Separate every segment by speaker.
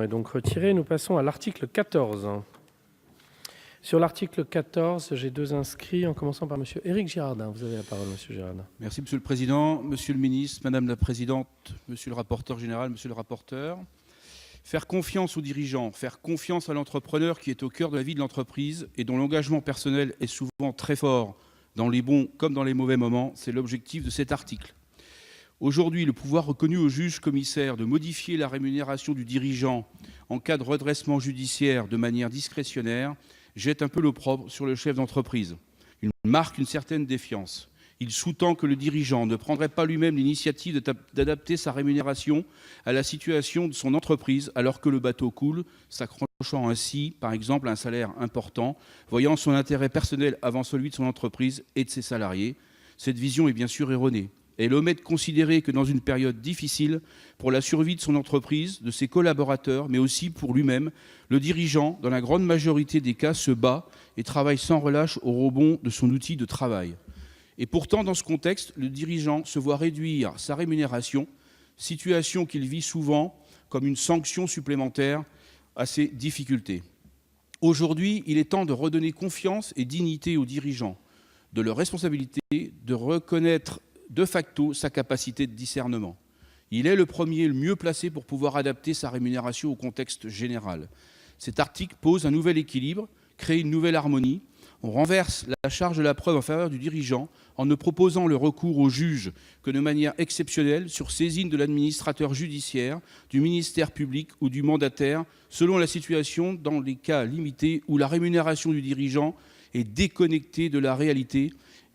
Speaker 1: est donc retiré. Nous passons à l'article 14. Sur l'article 14, j'ai deux inscrits, en commençant par monsieur Éric Girardin. Vous avez la parole, monsieur Girardin.
Speaker 2: Merci, Monsieur le Président. Monsieur le Ministre, Madame la Présidente, Monsieur le rapporteur général, Monsieur le rapporteur. Faire confiance aux dirigeants, faire confiance à l'entrepreneur qui est au cœur de la vie de l'entreprise et dont l'engagement personnel est souvent très fort dans les bons comme dans les mauvais moments, c'est l'objectif de cet article. Aujourd'hui, le pouvoir reconnu au juge commissaire de modifier la rémunération du dirigeant en cas de redressement judiciaire de manière discrétionnaire jette un peu l'opprobre sur le chef d'entreprise. Il marque une certaine défiance. Il sous-tend que le dirigeant ne prendrait pas lui-même l'initiative d'adapter sa rémunération à la situation de son entreprise alors que le bateau coule, s'accrochant ainsi, par exemple, à un salaire important, voyant son intérêt personnel avant celui de son entreprise et de ses salariés. Cette vision est bien sûr erronée. Elle omet de considérer que dans une période difficile pour la survie de son entreprise, de ses collaborateurs, mais aussi pour lui-même, le dirigeant, dans la grande majorité des cas, se bat et travaille sans relâche au rebond de son outil de travail. Et pourtant, dans ce contexte, le dirigeant se voit réduire sa rémunération, situation qu'il vit souvent comme une sanction supplémentaire à ses difficultés. Aujourd'hui, il est temps de redonner confiance et dignité aux dirigeants, de leurs responsabilités, de reconnaître de facto sa capacité de discernement. Il est le premier et le mieux placé pour pouvoir adapter sa rémunération au contexte général. Cet article pose un nouvel équilibre, crée une nouvelle harmonie. On renverse la charge de la preuve en faveur du dirigeant en ne proposant le recours au juge que de manière exceptionnelle sur saisine de l'administrateur judiciaire, du ministère public ou du mandataire, selon la situation dans les cas limités où la rémunération du dirigeant est déconnectée de la réalité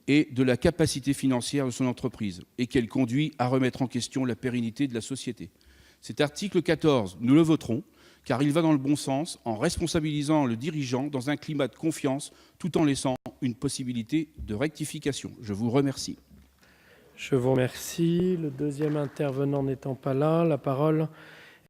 Speaker 2: et de la capacité financière de son entreprise, et qu'elle conduit à remettre en question la pérennité de la société. Cet article 14, nous le voterons, car il va dans le bon sens en responsabilisant le dirigeant dans un climat de confiance, tout en laissant une possibilité de rectification. Je vous remercie.
Speaker 1: Je vous remercie. Le deuxième intervenant n'étant pas là, la parole